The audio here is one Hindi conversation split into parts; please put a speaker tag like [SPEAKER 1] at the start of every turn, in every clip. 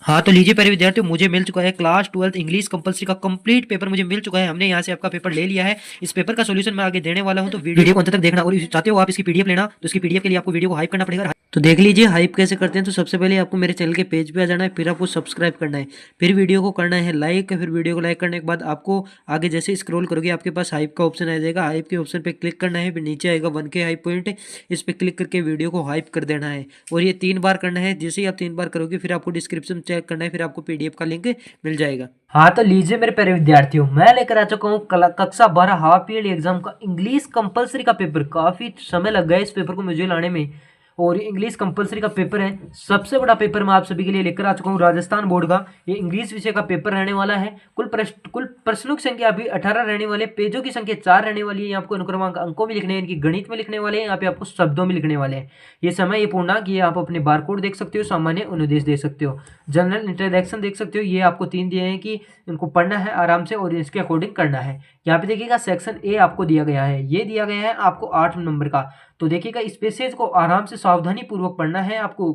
[SPEAKER 1] हाँ तो लीजिए प्यारे विद्यार्थियों, मुझे मिल चुका है क्लास 12th इंग्लिश कंपलसरी का कंप्लीट पेपर मुझे मिल चुका है। हमने यहाँ से आपका पेपर ले लिया है। इस पेपर का सॉल्यूशन मैं आगे देने वाला हूँ, तो वीडियो को अंत तक देखना। और चाहते हो आप इसकी पीडीएफ लेना, तो इसकी पीडीएफ के लिए आपको वीडियो को हाइप करना पड़ेगा। तो देख लीजिए हाइप कैसे करते हैं। तो सबसे पहले आपको मेरे चैनल के पेज पे आ जाना है, फिर आपको सब्सक्राइब करना है, फिर वीडियो को करना है लाइक। फिर वीडियो को लाइक करने के बाद आपको आगे जैसे स्क्रॉल करोगे आपके पास हाइप का ऑप्शन आ जाएगा। हाइप के ऑप्शन पे क्लिक करना है, फिर नीचे आएगा 1K हाइप पॉइंट, इस पे क्लिक करके वीडियो को हाइप कर देना है। और ये 3 बार करना है। जैसे ही आप 3 बार करोगे फिर आपको डिस्क्रिप्शन चेक करना है, फिर आपको पीडीएफ का लिंक मिल जाएगा। हाँ तो लीजिए मेरे प्यारे विद्यार्थियों, मैं लेकर आ चुका हूँ कक्षा 12 हाफ ईयरली एग्जाम का इंग्लिश कंपलसरी का पेपर। काफी समय लग गया इस पेपर को मुझे लाने में, और ये इंग्लिश कंपलसरी का पेपर है। सबसे बड़ा पेपर मैं आप सभी के लिए लेकर आ चुका हूँ राजस्थान बोर्ड का। ये इंग्लिश विषय का पेपर रहने वाला है। कुल प्रश्नों की संख्या अभी 18 रहने वाले, पेजों की संख्या 4 रहने वाली है। यहाँ आपको अनुक्रमांक अंकों में लिखने हैं, इनकी गणित में लिखने वाले हैं, यहाँ पे आपको शब्दों में लिखने वाले हैं। ये समय ये पूर्णांक, ये आप अपने बारकोड देख सकते हो, सामान्य अनुदेश देख सकते हो, जनरल इंट्रोडक्शन देख सकते हो। ये आपको 3 दिए हैं कि इनको पढ़ना है आराम से और इसके अकॉर्डिंग करना है। यहाँ पे देखिएगा सेक्शन ए आपको दिया गया है, ये दिया गया है आपको 8 नंबर का। तो देखिएगा इस पैसेज को आराम से सावधानी पूर्वक पढ़ना है आपको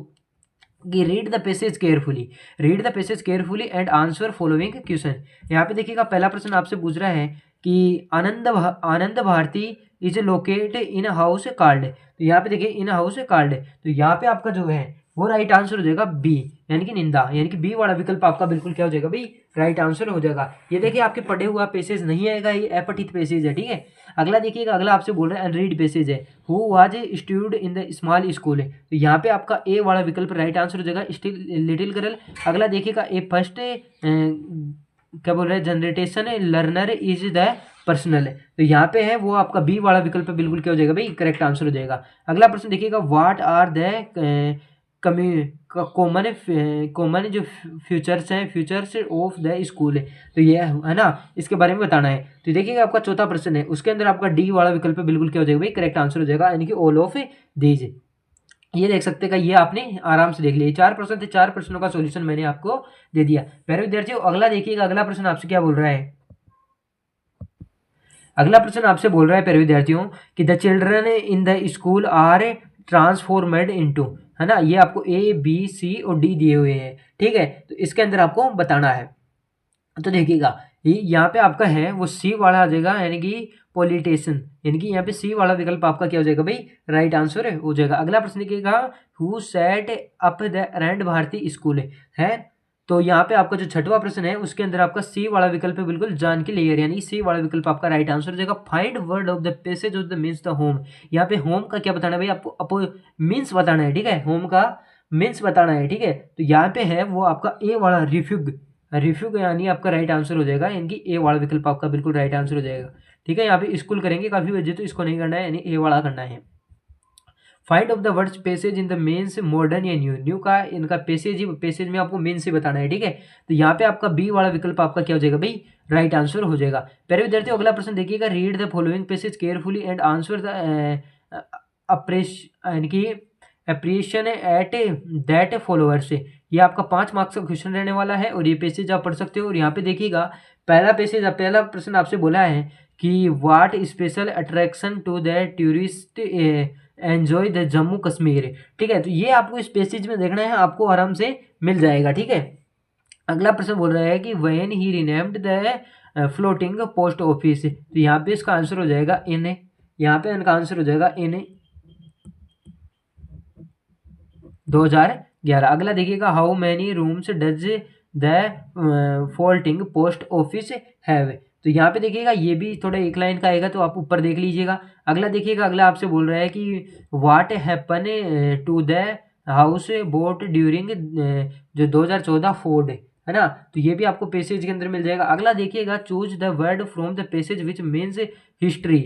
[SPEAKER 1] कि read the passage carefully and answer following question. यहाँ पे देखिएगा पहला प्रश्न आपसे पूछ रहा है कि Anand Bharati is located in house card. तो यहाँ पे देखिए इन हाउस कार्ड, तो यहाँ पे आपका जो है वो राइट आंसर हो जाएगा बी, यानी कि निंदा, यानी कि बी वाला विकल्प आपका बिल्कुल क्या हो जाएगा भाई, राइट आंसर हो जाएगा। ये देखिए आपके पढ़े हुआ पैसेज नहीं आएगा, ये अपठित पैसेज है, ठीक है। अगला देखिएगा, अगला आपसे बोल रहे हैं अनरीड पैसेज है, who was stood in the small school है। तो यहाँ पे आपका ए वाला विकल्प राइट आंसर हो जाएगा, स्टिल लिटिल गर्ल। अगला देखिएगा ए फर्स्ट क्या बोल रहे हैं, जनरेटेशन लर्नर इज द पर्सनल है। तो यहाँ पे है वो आपका बी वाला विकल्प बिल्कुल क्या हो जाएगा भाई, करेक्ट आंसर हो जाएगा। अगला प्रश्न देखिएगा, व्हाट आर द कॉमन जो फ्यूचर्स ऑफ द स्कूल है। तो ये है ना, इसके बारे में बताना है। तो देखिएगा आपका चौथा प्रश्न है, उसके अंदर आपका डी वाला विकल्प बिल्कुल क्या हो जाएगा भाई, करेक्ट आंसर हो जाएगा, यानी कि ऑल ऑफ दीज। ये देख सकते हैं, ये आपने आराम से देख लिया। 4 प्रश्न थे, 4 प्रश्नों का सॉल्यूशन मैंने आपको दे दिया। प्यारे विद्यार्थियों अगला देखिएगा, अगला प्रश्न आपसे क्या बोल रहा है। अगला प्रश्न आपसे बोल रहा है प्यारे विद्यार्थियों कि the children in the school are transformed into, है ना। ये आपको ए बी सी और डी दिए हुए हैं, ठीक है। तो इसके अंदर आपको बताना है। तो देखिएगा यहाँ पे आपका है वो सी वाला आ जाएगा, यानी कि पॉलिटिशियन, यानी कि यहाँ पे सी वाला विकल्प आपका क्या हो जाएगा भाई, राइट आंसर हो जाएगा। अगला प्रश्न देखिएगा, who set up the Rand Bharati school है। तो यहाँ पे आपका जो छठवां प्रश्न है उसके अंदर आपका सी वाला विकल्प है बिल्कुल जान के लेयर, यानी सी वाला विकल्प आपका राइट आंसर हो जाएगा। Find word of the passage of the means the home. यहाँ पे होम का क्या बताना है भाई, आपको मीन्स बताना है, ठीक है। होम का मीन्स बताना है, ठीक है। तो यहाँ पे है वो आपका ए वाला रिफ्यूग यानी आपका राइट आंसर हो जाएगा, यानी कि ए वाला विकल्प आपका बिल्कुल राइट आंसर हो जाएगा, ठीक है। यहाँ पे स्कूल करेंगे काफी बजे, तो इसको नहीं करना है, यानी ए वाला करना है। Find of the words passage in the means modern या न्यू का इनका पैसेज में आपको मेन से बताना है, ठीक है। तो यहाँ पे आपका बी वाला विकल्प आपका क्या हो जाएगा भाई, राइट आंसर हो जाएगा। प्यारे विद्यार्थियों अगला प्रश्न देखिएगा, read the following passage carefully and answer the यानी कि अप्रिशिएशन एट दैट फॉलोअर्स। ये आपका 5 मार्क्स का क्वेश्चन रहने वाला है, और ये पैसेज आप पढ़ सकते हो। और यहाँ पे देखिएगा पहला प्रश्न आपसे बोला है कि what special attraction to the tourist enjoy the Jammu Kashmir, ठीक है। तो ये आपको इस पैसेज में देखना है, आपको आराम से मिल जाएगा, ठीक है। अगला प्रश्न बोल रहा है कि when he renamed the floating post office. तो यहाँ पे इसका आंसर हो जाएगा इन, यहाँ पे इनका आंसर हो जाएगा इन 2011। अगला देखिएगा, how many rooms does the floating post office have. तो यहाँ पे देखिएगा ये भी थोड़ा एक लाइन का आएगा, तो आप ऊपर देख लीजिएगा। अगला देखिएगा, अगला आपसे बोल रहा है कि what happen to the houseboat during जो 2014 फोर्ड, है ना। तो ये भी आपको पैसेज के अंदर मिल जाएगा। अगला देखिएगा, choose the word from the passage which means history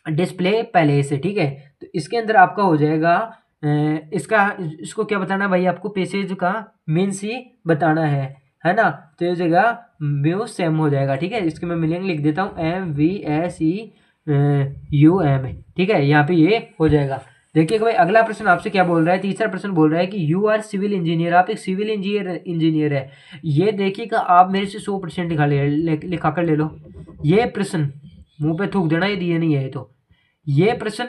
[SPEAKER 1] display palace, ठीक है। तो इसके अंदर आपका हो जाएगा इसको क्या बताना भाई, आपको पैसेज का मीन्स ही बताना है ना। तो ये जगह म्यूजियम हो जाएगा, ठीक है। इसके मैं मीनिंग लिख देता हूँ, MVSEUM, ठीक है। यहाँ पे ये हो जाएगा। देखिएगा भाई अगला प्रश्न आपसे क्या बोल रहा है, तीसरा प्रश्न बोल रहा है कि यू आर सिविल इंजीनियर, आप एक सिविल इंजीनियर है। ये देखिएगा आप मेरे से 100% लिखा कर ले लो। ये प्रश्न मुंह पे थूक देना, ये दिए नहीं है। तो ये प्रश्न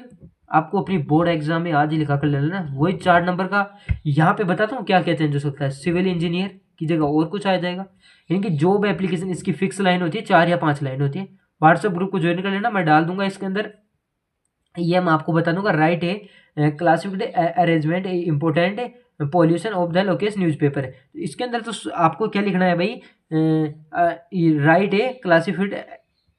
[SPEAKER 1] आपको अपनी बोर्ड एग्जाम में आज ही लिखा कर ले लेना, वही 4 नंबर का। यहाँ पे बताता हूँ क्या क्या चेंज हो सकता है। सिविल इंजीनियर की जगह और कुछ आ जाएगा, यानी कि जॉब एप्लीकेशन इसकी फिक्स लाइन होती है, 4 या 5 लाइन होती है। व्हाट्सएप ग्रुप को ज्वाइन कर लेना, मैं डाल दूंगा इसके अंदर। ये मैं आपको बता दूंगा, राइट है classified arrangement important pollution of the local newspaper. इसके अंदर तो आपको क्या लिखना है भाई, राइट है क्लासिफिड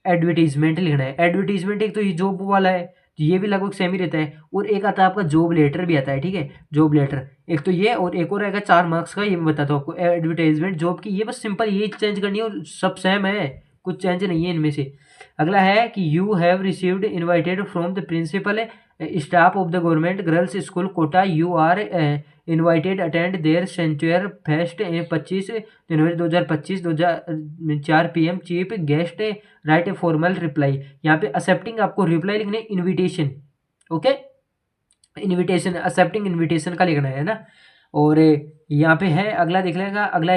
[SPEAKER 1] एडवर्टीजमेंट लिखना है। एडवर्टीजमेंट एक तो ये जॉब वाला है, तो ये भी लगभग सेम ही रहता है, और एक आता है आपका जॉब लेटर भी आता है, ठीक है, जॉब लेटर एक तो ये, और एक और आएगा 4 मार्क्स का, ये मैं बताता हूँ आपको। एडवर्टाइजमेंट जॉब की ये बस सिंपल ये चेंज करनी है, और सब सेम है, कुछ चेंज नहीं है इनमें से। अगला है कि you have received invited from the principal staff of the government girls school Kota, you are invited attend their century fest 25 January 2025 4 PM chief guest, write a formal reply. यहाँ पे एक्सेप्टिंग आपको रिप्लाई लिखने, invitation, okay, invitation accepting invitation का लिखना है ना। और यहाँ पे है अगला देख लेगा, अगला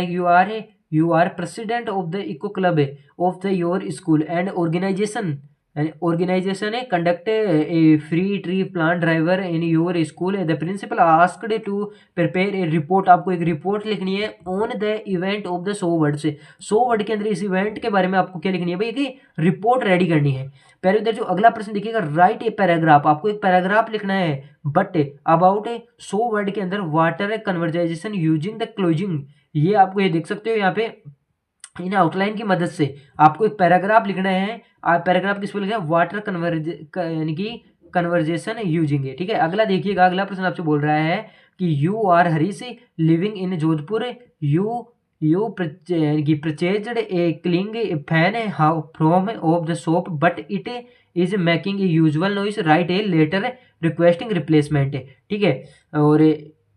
[SPEAKER 1] you are president of the eco club of the your school and organization है conduct a free tree plant driver in your school, the principal asked to prepare a report. आपको एक रिपोर्ट लिखनी है on the event of the 100 word से, 100 वर्ड के अंदर इस इवेंट के बारे में आपको क्या लिखनी है भाई, कि रिपोर्ट रेडी करनी है। पहले इधर जो अगला प्रश्न देखिएगा, राइट ए पैराग्राफ, आपको एक पैराग्राफ लिखना है बट अबाउट 100 वर्ड के अंदर water conversation using the closing. ये आपको ये देख सकते हो यहाँ पे इन आउटलाइन की मदद से आपको एक पैराग्राफ लिखना है। आप पैराग्राफ किस पे लिखना है, वाटर यानी कि कन्वर्जेशन यूजिंग है, ठीक है। अगला देखिएगा, अगला प्रश्न आपसे बोल रहा है कि you are Harish living in Jodhpur, you purchased a ceiling fan how from of the shop but it is making a usual noise, write a letter requesting replacement, ठीक है। और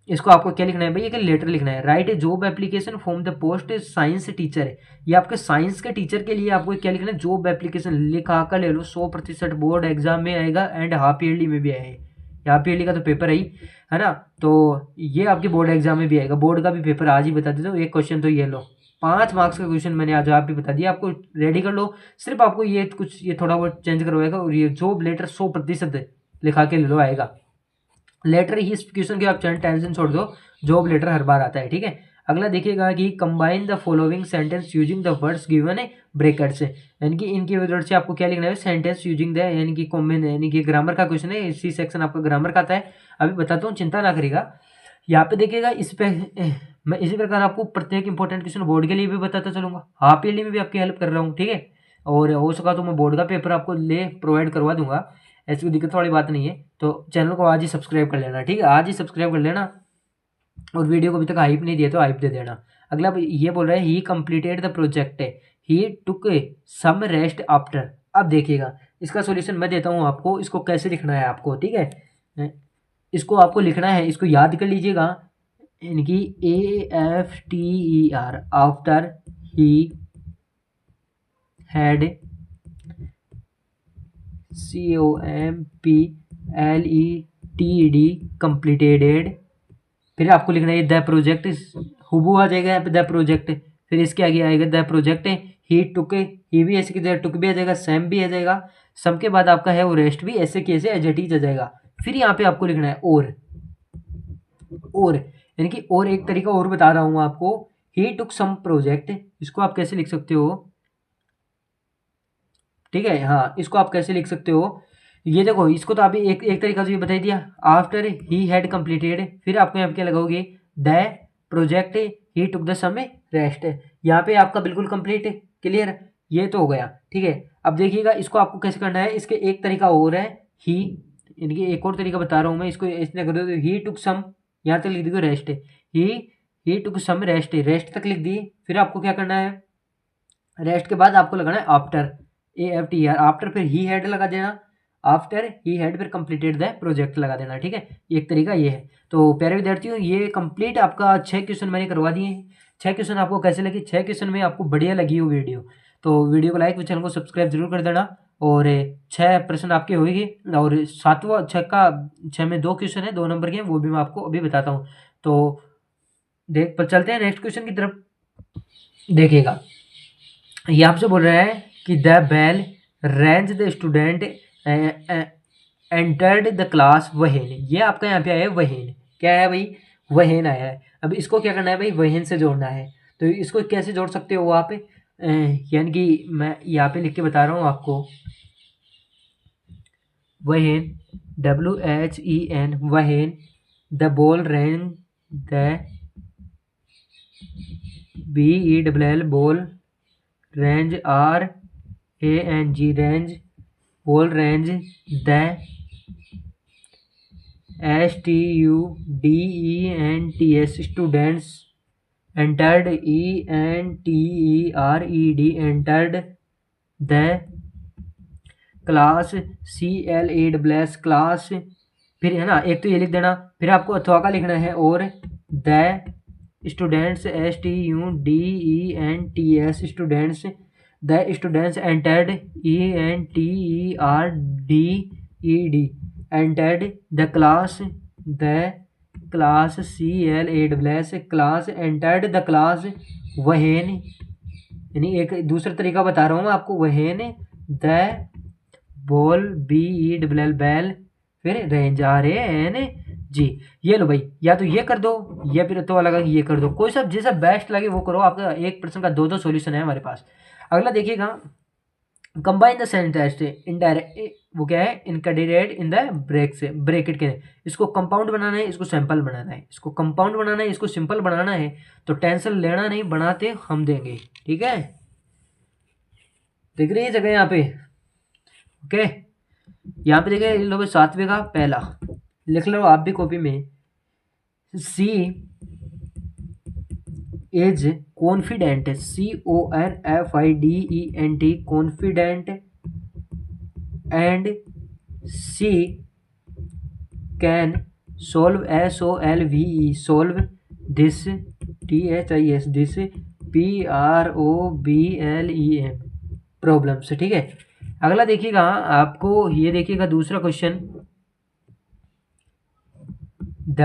[SPEAKER 1] इसको आपको क्या लिखना है भाई, एक लेटर लिखना है। Right A job application from the post science teacher है, ये आपके साइंस के टीचर के लिए आपको क्या लिखना है, जॉब एप्लीकेशन लिखा कर ले लो। 100% बोर्ड एग्जाम में आएगा एंड हाफ ईयरली में भी आएगा, हाफ ईयरली का तो पेपर है ना, तो ये आपके बोर्ड एग्जाम में भी आएगा। बोर्ड का भी पेपर आज ही बता देता हूँ, एक क्वेश्चन तो ये लो, 5 मार्क्स का क्वेश्चन मैंने आज आप भी बता दिया, आपको रेडी कर लो। सिर्फ आपको ये कुछ ये थोड़ा बहुत चेंज करवाएगा, और ये जॉब लेटर 100% लिखा के ले लो, आएगा लेटर ही। इस क्वेश्चन की आप टेंशन छोड़ दो, जॉब लेटर हर बार आता है, ठीक है। अगला देखिएगा कि combine the following sentence using the words given है ब्रैकेट्स, यानी कि इनकी वजह से आपको क्या लिखना है, सेंटेंस यूजिंग द, यानी कि कॉम्बिन, यानी कि ग्रामर का क्वेश्चन है, इसी सेक्शन आपका ग्रामर का आता है। अभी बताता हूँ, चिंता ना करिएगा। यहाँ पे देखिएगा, इस पे मैं इसी प्रकार आपको प्रत्येक इंपॉर्टेंट क्वेश्चन बोर्ड के लिए भी बताता चलूंगा, हाफ ईयरली में भी आपकी हेल्प कर रहा हूँ, ठीक है। और हो सका तो मैं बोर्ड का पेपर आपको प्रोवाइड करवा दूंगा, ऐसी कोई दिक्कत वाली बात नहीं है। तो चैनल को आज ही सब्सक्राइब कर लेना, ठीक है, आज ही सब्सक्राइब कर लेना, और वीडियो को अभी तक हाइप नहीं दिया तो हाइप दे देना। अगला ये बोल रहा है he completed the project, he took some rest after. अब देखिएगा इसका सॉल्यूशन मैं देता हूँ आपको, इसको कैसे लिखना है आपको, ठीक है। इसको आपको लिखना है, इसको याद कर लीजिएगा, यानी कि AFTER after he had COMPLETED completed, फिर आपको लिखना है द प्रोजेक्ट, हुबू आ जाएगा यहाँ पे द प्रोजेक्ट, फिर इसके आगे आएगा द प्रोजेक्ट, ही टुक, ही भी ऐसे की जगह टुक भी आ जाएगा, सैम भी आ जाएगा, सम के बाद आपका है वो रेस्ट भी ऐसे कैसे एडजेक्टिव आ जाएगा। फिर यहाँ पे आपको लिखना है और यानी कि और एक तरीका और बता रहा हूँ आपको, ही टुक सम प्रोजेक्ट, इसको आप कैसे लिख सकते हो, ठीक है, हाँ, इसको आप कैसे लिख सकते हो, ये देखो, इसको तो अभी एक तरीका तो ये बता दिया, आफ्टर ही हैड कंप्लीटेड, फिर आपको यहाँ पे क्या लगाओगे, the project he took the some rest, यहाँ पे आपका बिल्कुल कंप्लीट, क्लियर, ये तो हो गया, ठीक है। अब देखिएगा इसको आपको कैसे करना है, इसके एक तरीका और है, ही, इनकी एक और तरीका बता रहा हूँ मैं, इसको इसने कर दो, ही टुक सम, यहाँ तक लिख दीजिए रेस्ट, ही टुक सम रेस्ट तक लिख दिए। फिर आपको क्या करना है, रेस्ट के बाद आपको लगाना है आफ्टर, AFTER आफ्टर, फिर ही हैड लगा देना, आफ्टर ही हैड फिर कंप्लीटेड द प्रोजेक्ट लगा देना, ठीक है। एक तरीका ये है। तो प्यारे विद्यार्थियों, ये कंप्लीट आपका 6 क्वेश्चन मैंने करवा दिए हैं। 6 क्वेश्चन आपको कैसे लगे, 6 क्वेश्चन में आपको बढ़िया लगी हो वीडियो, तो वीडियो को लाइक और चैनल को सब्सक्राइब जरूर कर देना। और 6 प्रश्न आपके होंगे, और 7वां 6 में 2 क्वेश्चन है, 2 नंबर के हैं, वो भी मैं आपको अभी बताता हूँ। तो चलते हैं नेक्स्ट क्वेश्चन की तरफ। देखिएगा, ये आपसे बोल रहा है कि the bell rang the student entered the class when, ये आपका यहाँ पे आया है वहेन, क्या है भाई, वहेन आया है। अब इसको क्या करना है भाई, वहेन से जोड़ना है। तो इसको कैसे जोड़ सकते हो वहाँ पे, यानी कि मैं यहाँ पे लिख के बता रहा हूँ आपको, when WHEN when the bell rang, the BELL bell rang RANG rang bell rang the STUDENTS students entered ENTERED entered the class CLA class, फिर है ना, एक तो ये लिख देना, फिर आपको अथवा का लिखना है, और the students STUDENTS students, the students entered ENTERED entered the class CLA class entered the class when, यानी एक दूसरा तरीका बता रहा हूँ मैं आपको, वहेन द बॉल BELL बैल, फिर रेंज RANG। ये लो भाई, या तो ये कर दो या फिर तो लगा कि ये कर दो, कोई सा जैसा बेस्ट लगे वो करो। आपका एक प्रश्न का दो सॉल्यूशन है हमारे पास। अगला देखिएगा, कंबाइन द सेंटेंस इनडायरेक्ट, वो क्या है, इनकैडिनेट इन द ब्रैकेट के, इसको कंपाउंड बनाना है, इसको सिंपल बनाना है, इसको कंपाउंड बनाना है, इसको सिंपल बनाना है, तो टेंशन लेना नहीं, बनाते हम देंगे, ठीक है। देख रही है जगह यहाँ पे, ओके। यहाँ पे देखिए लो, 7वें का पहला लिख लो आप भी कॉपी में, she is confident, CONFIDENT confident, and she can solve SOLVE solve this, THIS this, PROBLEM problems, ठीक है। अगला देखिएगा आपको, ये देखिएगा दूसरा question, the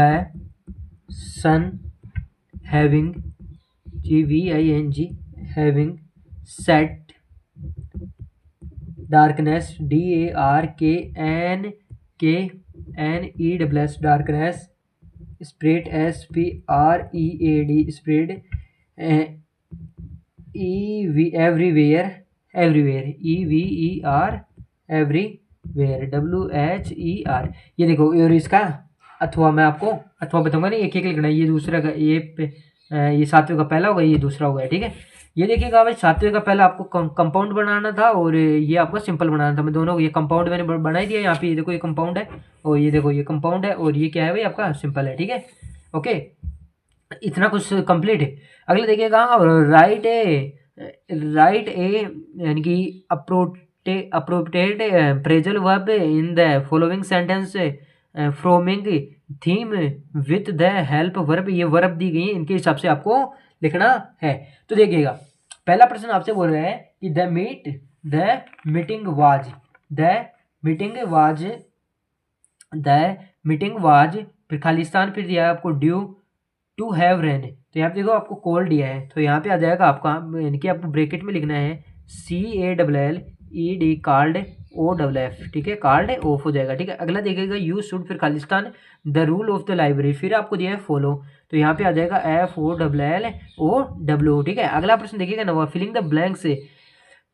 [SPEAKER 1] sun having GVING having set darkness DARKNESS darkness spread SPREAD spread everywhere EVER everywhere WHER। ये देखो, और इसका अथवा मैं आपको अथवा बताऊंगा नहीं, एक एक लिखना है। ये दूसरा का, ये 7वें का पहला होगा, ये दूसरा होगा, ठीक है। ये देखिएगा भाई, 7वें का पहला आपको कंपाउंड बनाना था, और ये आपको सिंपल बनाना था। मैं दोनों, ये कंपाउंड मैंने बना ही दिया यहाँ पे, ये देखो ये कंपाउंड है, और ये देखो ये कंपाउंड है, और ये क्या है भाई आपका सिंपल है, ठीक है, ओके। इतना कुछ कंप्लीट है। अगला देखिएगा, राइट ए यानी कि appropriate phrasal verb in the following sentence forming them with the help verb, ये वर्ब दी गई है, इनके हिसाब से आपको लिखना है। तो देखिएगा, पहला प्रश्न आपसे बोल रहा है कि द मीटिंग वाज, फिर खालिस्तान, फिर दिया है आपको ड्यू टू हैव रेन, तो यहाँ पे देखो आपको कॉल दिया है, तो यहाँ पे आ जाएगा आपका, यानी कि आपको ब्रैकेट में लिखना है CALLED कॉल्ड OFF, ठीक है, कॉल्ड ऑफ हो जाएगा, ठीक है। अगला देखेगा, यू शुड, फिर Khalistan, the rule of the library, फिर आपको दिया है फॉलो, तो यहाँ पे आ जाएगा FOLLOW, ठीक है। अगला प्रश्न देखिएगा, नवा फिलिंग द ब्लैंक्स,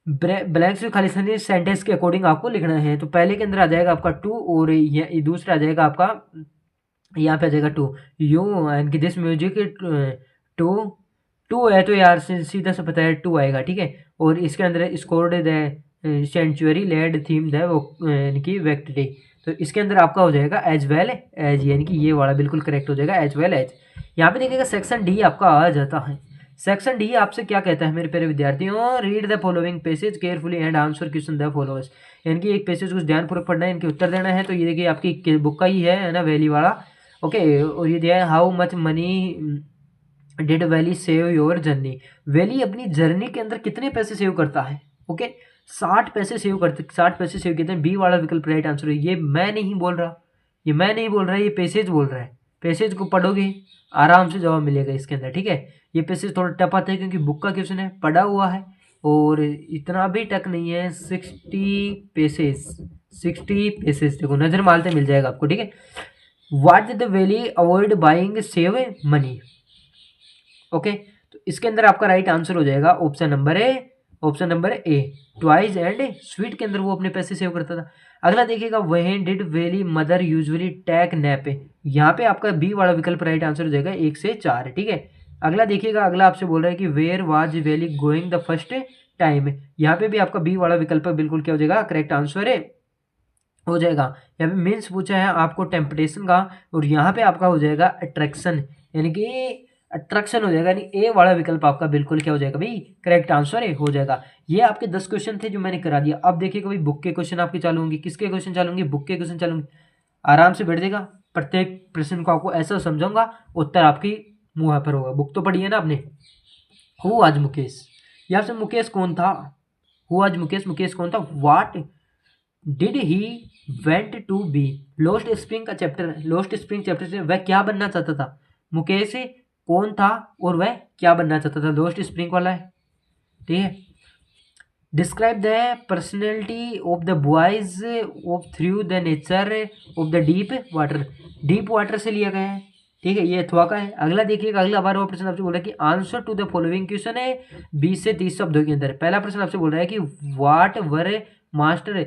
[SPEAKER 1] ब्लैंक्स खालिस्तानी सेंटेंस के अकॉर्डिंग आपको लिखना है। तो पहले के अंदर आ जाएगा आपका टू, और ये दूसरा आ जाएगा आपका, यहाँ पे आ जाएगा to, you and this music to है, तो यार सीधा से पता है टू आएगा, ठीक है। और इसके अंदर scored the century led theme the, यानी कि वेक्ट डे, तो इसके अंदर आपका हो जाएगा एज वेल एज, यानी कि ये वाला बिल्कुल करेक्ट हो जाएगा, एज वेल एज। यहाँ पे देखिएगा सेक्शन डी आपका आ जाता है। सेक्शन डी आपसे क्या कहता है मेरे प्यारे विद्यार्थियों, read the following passage carefully and answer question the followers, यानी कि एक पैसेज कुछ ध्यानपूर्वक पढ़ना है, इनके उत्तर देना है। तो ये देखिए आपकी बुक का ही है ना, वैली वाला, ओके। और ये दिया है, how much money did valley save your journey, valley अपनी जर्नी के अंदर कितने पैसे सेव करता है, ओके, 60 पैसे सेव करते, 60 पैसे सेव कितने, बी वाला विकल्प राइट आंसर है। ये मैं नहीं बोल रहा, ये पैसेज बोल रहा है। पैसेज को पढ़ोगे आराम से जवाब मिलेगा इसके अंदर, ठीक है। ये पैसेज थोड़ा टफ आता है क्योंकि बुक का क्वेश्चन है, पढ़ा हुआ है, और इतना भी टक नहीं है। 60 60 पीसेस, देखो नजर मारते मिल जाएगा आपको, ठीक है। What did the valley avoid buying save money, okay. तो इसके अंदर आपका राइट आंसर हो जाएगा option number A, twice and sweet के अंदर वो अपने पैसे सेव करता था। अगला देखिएगा, when did Valli mother usually take nap, यहाँ पे आपका बी वाला विकल्प राइट आंसर हो जाएगा 1 से 4, ठीक है। अगला देखिएगा, अगला आपसे बोल रहा है कि where was Valli going the first time, यहाँ पे भी आपका बी वाला विकल्प बिल्कुल क्या हो जाएगा, करेक्ट आंसर है हो जाएगा। यहाँ पे मीन्स पूछा है आपको टेम्पटेशन का, और यहाँ पे आपका हो जाएगा अट्रैक्शन, यानी कि अट्रैक्शन हो जाएगा, यानी ए वाला विकल्प आपका बिल्कुल क्या हो जाएगा भाई, करेक्ट आंसर है हो जाएगा। ये आपके 10 क्वेश्चन थे जो मैंने करा दिया। अब देखिएगा भाई बुक के क्वेश्चन आपके चालू होंगे, किसके क्वेश्चन चालू होंगे, बुक के क्वेश्चन चालू होंगे। आराम से बैठ देगा, प्रत्येक प्रश्न को आपको ऐसा समझाऊंगा, उत्तर आपकी मुंह पर होगा। बुक तो पढ़ी है ना आपने। हु आज मुकेश, यहाँ से मुकेश कौन था, हु आज मुकेश कौन था। What did he went to be, lost spring का चैप्टर, लोस्ट स्प्रिंग चैप्टर से वह क्या बनना चाहता था। मुकेश कौन था और वह क्या बनना चाहता था, लोस्ट स्प्रिंग वाला है, ठीक है। Describe the personality of the boys of through the nature of the deep water से लिया गया है, ठीक है, ये अथवा का है। अगला देखिएगा, अगला 12वां प्रश्न आपसे बोल रहा है कि answer to the following question है 20 से 30 शब्दों के अंदर। पहला प्रश्न आपसे बोल रहा है कि what were master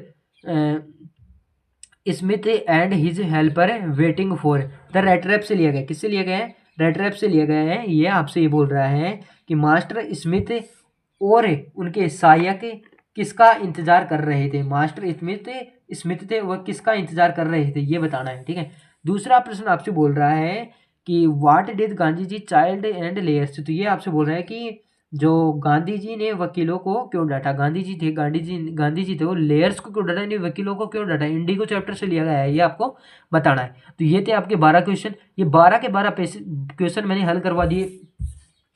[SPEAKER 1] Smith and his helper waiting for, the red trap से लिया गया, किससे लिया गया है, रेड ट्रैप से लिया गया है। ये आपसे ये बोल रहा है कि मास्टर स्मिथ और उनके सहायक किसका इंतजार कर रहे थे, मास्टर स्मिथ थे वह किसका इंतजार कर रहे थे, ये बताना है, ठीक है। दूसरा प्रश्न आपसे बोल रहा है कि what did Gandhi ji child and lawyers, तो ये आपसे बोल रहा है कि जो गांधी जी ने वकीलों को क्यों डांटा, गांधी जी थे वो लेयर्स को क्यों डांटा, यानी वकीलों को क्यों डांटा, इंडिगो चैप्टर से लिया गया है, ये आपको बताना है। तो ये थे आपके 12 क्वेश्चन, ये 12 के 12 क्वेश्चन मैंने हल करवा दिए।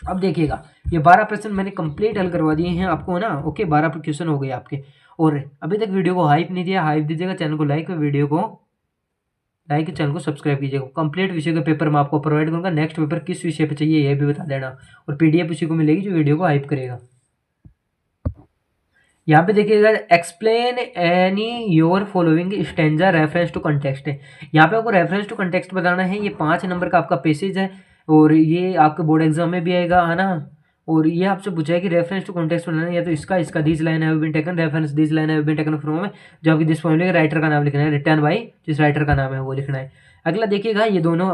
[SPEAKER 1] अब देखिएगा, ये 12 प्रश्न मैंने कंप्लीट हल करवा दिए हैं आपको ना, ओके। 12 क्वेश्चन हो गए आपके। और अभी तक वीडियो को हाइप नहीं दिया, हाइप दीजिएगा, चैनल को लाइक, वीडियो को लाइक, चैनल को सब्सक्राइब कीजिएगा। कंप्लीट विषय का पेपर मैं आपको प्रोवाइड करूंगा। नेक्स्ट पेपर किस विषय पे चाहिए ये भी बता देना, और पीडीएफ उसी को मिलेगी जो वीडियो को हाइप करेगा। यहाँ पे देखिएगा, explain any your following stanza reference to context है। यहाँ पे आपको रेफरेंस टू कंटेक्स्ट बताना है। ये 5 नंबर का आपका पैसेज है, और ये आपके बोर्ड एग्जाम में भी आएगा, है ना। और ये आपसे पूछा है कि रेफरेंस टू कॉन्टेक्स्ट बनाना है, या तो इसका this line have been taken reference, this line have been taken from, जो आपकी दिस पॉइंट राइटर का नाम लिखना है, रिटर्न बाय जिस राइटर का नाम है वो लिखना है। अगला देखिएगा, ये दोनों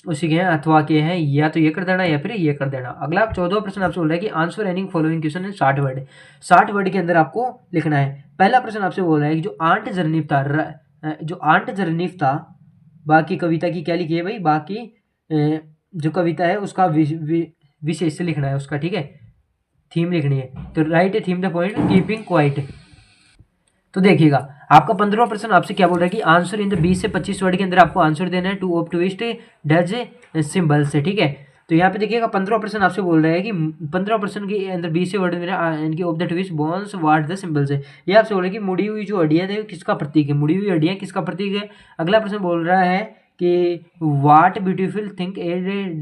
[SPEAKER 1] उसी के हैं, अथवा के हैं, या तो ये कर देना या फिर ये कर देना। अगला 14वां प्रश्न आपसे बोल रहा है कि आंसर एनी फॉलोइंग क्वेश्चन है 60 वर्ड, 60 वर्ड के अंदर आपको लिखना है। पहला प्रश्न आपसे बोल रहा है कि जो आंट जरनीफ था, बाकी कविता की क्या लिखी है भाई, बाकी जो कविता है उसका विशेष लिखना है उसका, ठीक है, थीम लिखनी है। तो right theme the point keeping quiet. तो देखिएगा, आपका 15वां प्रश्न आपसे क्या बोल रहा है कि आंसर इन द 20 से 25 वर्ड के अंदर आपको आंसर देना है two of twist does symbol से, ठीक है। तो यहाँ पे देखिएगा 15वां प्रश्न आपसे बोल रहा है कि 15वां प्रश्न के अंदर 20 से वर्ड में इनकी of the twist bones what the symbol से, ये आपसे बोल रहा है कि मुड़ी हुई जो हड्डियाँ थे किसका प्रतीक है, मुड़ी हुई हड्डियाँ किसका प्रतीक है। अगला प्रश्न बोल रहा है कि what beautiful thing a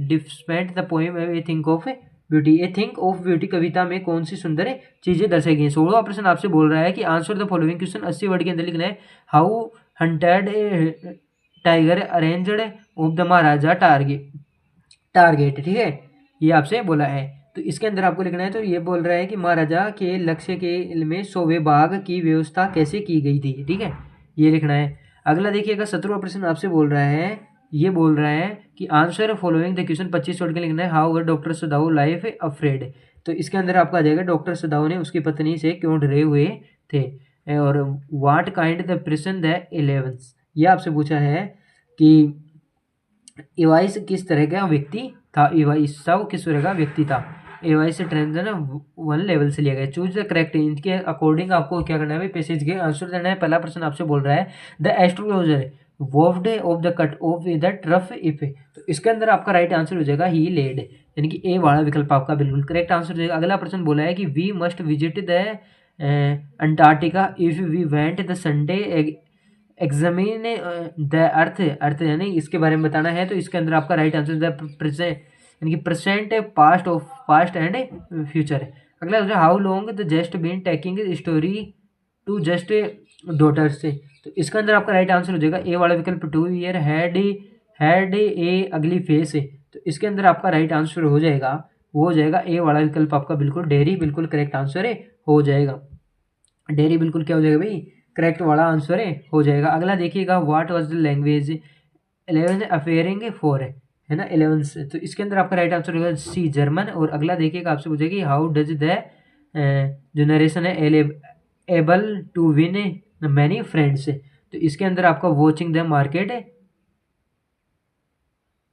[SPEAKER 1] depicted the poem a thing of beauty, a thing of beauty कविता में कौन सी सुंदर चीजें दर्शाई गई। 16वां प्रश्न आपसे बोल रहा है कि answer the following question 80 word के अंदर लिखना है। How hunted a tiger arranged of the Maharaja target, ठीक है, ये आपसे बोला है। तो इसके अंदर आपको लिखना है, तो ये बोल रहा है कि महाराजा के लक्ष्य के में 100वें बाघ की व्यवस्था कैसे की गई थी, ठीक है, ये लिखना है। अगला देखिएगा, 17वां प्रश्न आपसे बोल रहा है, ये बोल रहा है कि answer following the question 25 word के लिखना है। हाउ डॉक्टर सदाऊ लाइफ अफ्रेड, तो इसके अंदर आपका आ जाएगा डॉक्टर सदाऊ ने उसकी पत्नी से क्यों डरे हुए थे। और what kind the person the 11th, ये आपसे पूछा है कि एवाइस किस तरह का व्यक्ति था, एवाइस किस तरह का व्यक्ति था। एवाइस से ट्रेंड ना 1 लेवल से लिया गया। चूज द करेक्ट, इनके अकॉर्डिंग आपको क्या करना है भाई, पैसेज के आंसर देना है। पहला प्रश्न आपसे बोल रहा है the astrologer woofed of the cut of the trough if, तो इसके अंदर आपका राइट आंसर हो जाएगा ही लेड, यानी कि ए वाला विकल्प आपका बिल्कुल करेक्ट आंसर हो जाएगा। अगला प्रश्न बोला है कि we must visit the Antarctica if we went the Sunday examine the earth यानी इसके बारे में बताना है। तो इसके अंदर आपका राइट आंसर द प्रेजेंट, यानी कि प्रेजेंट पास्ट एंड फ्यूचर। अगला how long the just been taking story to just daughter से। तो इसके अंदर आपका राइट आंसर हो जाएगा ए वाला विकल्प, 2 ईयर हैड ए अगली फेस है। तो इसके अंदर आपका राइट आंसर हो जाएगा, वो हो जाएगा ए वाला विकल्प आपका बिल्कुल डेयरी, बिल्कुल करेक्ट आंसर है, हो जाएगा डेयरी, बिल्कुल क्या हो जाएगा भाई, करेक्ट वाला आंसर हो जाएगा। अगला देखिएगा, what was the language 11 appearing for है ना 11 से। तो इसके अंदर आपका राइट आंसर होगा सी जर्मन। और अगला देखिएगा, आपसे पूछेगी हाउ डज द जनरेशन है able to win many friends. तो इसके अंदर आपका वॉचिंग द मार्केट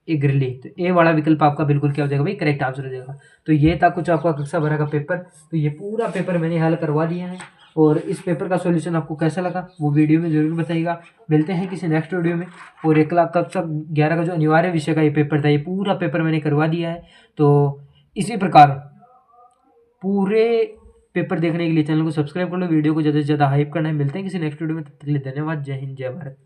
[SPEAKER 1] इगरली। तो ए वाला विकल्प आपका बिल्कुल क्या हो जाएगा भाई, करेक्ट आंसर हो जाएगा। तो ये था कुछ आपका कक्षा 12 का पेपर। तो ये पूरा पेपर मैंने हल करवा दिया है, और इस पेपर का सॉल्यूशन आपको कैसा लगा वो वीडियो में ज़रूर बताइएगा। मिलते हैं किसी नेक्स्ट वीडियो में। और 1 लाख कक्षा 11 का जो अनिवार्य विषय का ये पेपर था, ये पूरा पेपर मैंने करवा दिया है। तो इसी प्रकार पूरे पेपर देखने के लिए चैनल को सब्सक्राइब कर लो, वीडियो को ज़्यादा से ज़्यादा हाइप करना है। मिलते हैं किसी नेक्स्ट वीडियो में, तब तक के लिए धन्यवाद। जय हिंद, जय भारत।